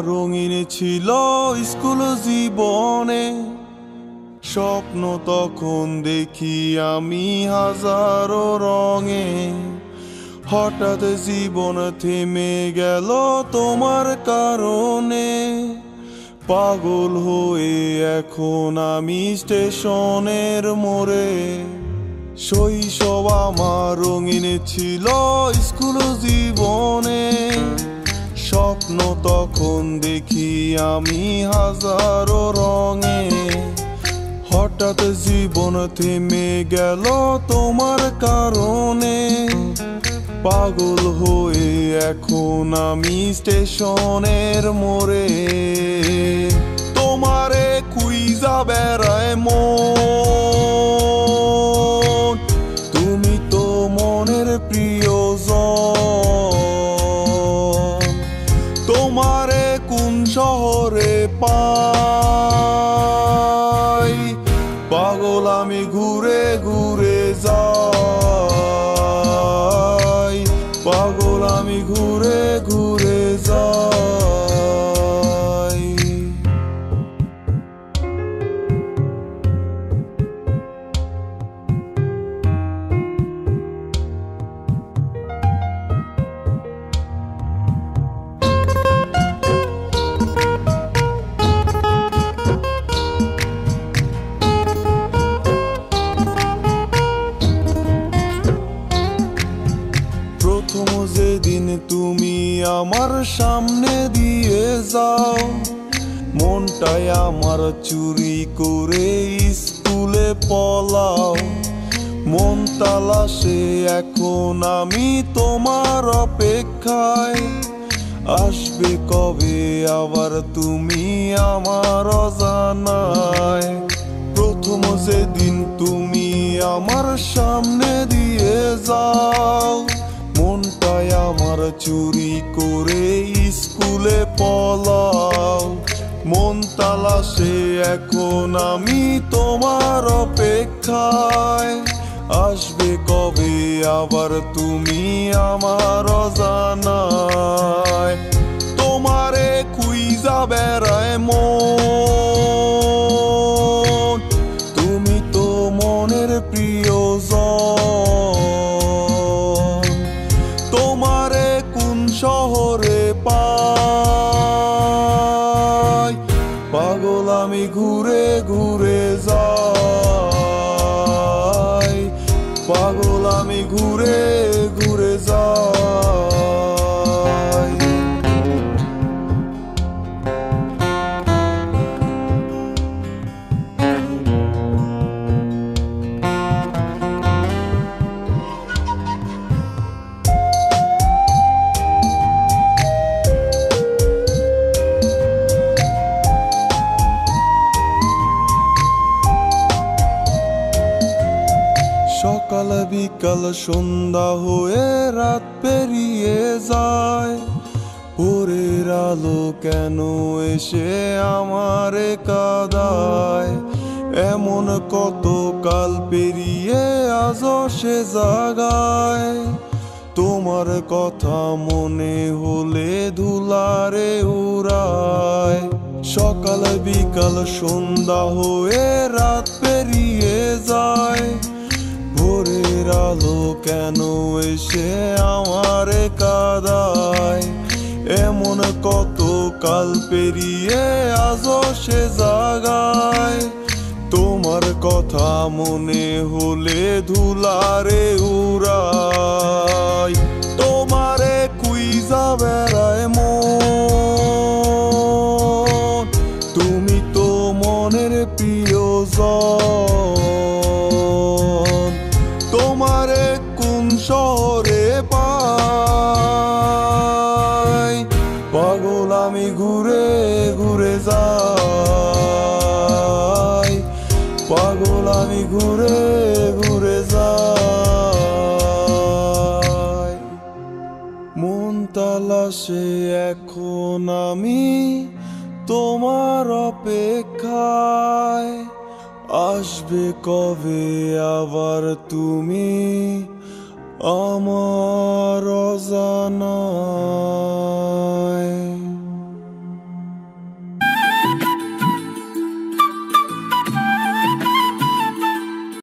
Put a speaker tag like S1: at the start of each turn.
S1: রঙিন ছিল স্কুল জীবনে, স্বপ্ন তখন দেখি আমি হাজারো রঙে। হঠাৎ জীবন থেমে গেল তোমার কারণে, পাগল হয়ে এখন আমি স্টেশনের মোড়ে। শৈশব আমার রঙিন ছিল স্কুল জীবনে, স্বপ্ন তখন দেখি আমি হাজারো রঙে। হঠাৎ জীবন থেমে গেল তোমার কারণে, পাগল হয়ে এখন আমি স্টেশনের মোড়ে। তোমারে খুঁজা বেড়ায় মন, তুমি তো মনের প্রিয়জন। তোমারে কোন শহরে পাই, পাগল আমি ঘুরে ঘুরে যাই, পাগল আমি ঘুরে ঘুরে যাই। প্রথম যেদিন তুমি আমার সামনে দিয়ে যাও, মনটাই আমার চুরি করে স্কুলে পলাও। মন তালাশে এখন আমি তোমার অপেক্ষায়, আসবে কবে আবার তুমি আমার অজানায়। প্রথম যেদিন তুমি আমার সামনে দিয়ে যাও, মনটাই আমার চুরি করে স্কুলে পলাও। মন তালাশে এখন আমি তোমার অপেক্ষায়, আসবে কবে আবার তুমি আমার অজানায়। তোমারে খুঁজা বেড়ায় মন, তুমি তো মনের প্রিয়জন। তোমারে কোন শহরে পাই, পাগল আমি ঘুরে ঘুরে যাই, পাগল আমি ঘুরে ঘুরে যাই। সকাল বিকাল সন্ধ্যা হয়ে রাত পেরিয়ে যায়, ভোরের আলো কেন এসে আমারে কাঁদায়। এমন কত কাল পেরিয়ে আজও সে জাগায়, তোমার কথা মনে হলে ধুলারে উড়ায়। সকাল বিকাল সন্ধ্যা হয়ে রাত পেরিয়ে যায়, ভোরের আলো কেন এসে আমারে কাঁদায়। এমন কত কাল পেরিয়ে আজও সে জাগায়, তোমার কথা মনে হলে ধুলারে উড়ায়। তোমারে খুঁজা বেড়ায় মন, তুমি তো মনের প্রিয়জন। তোমারে কোন শহরে পাই, পাগল আমি ঘুরে ঘুরে যাই, পাগল আমি ঘুরে ঘুরে যাই। মন তালাশে এখন আমি তোমার অপেক্ষায়, আসবে কবে আবার তুমি আমার অজানা।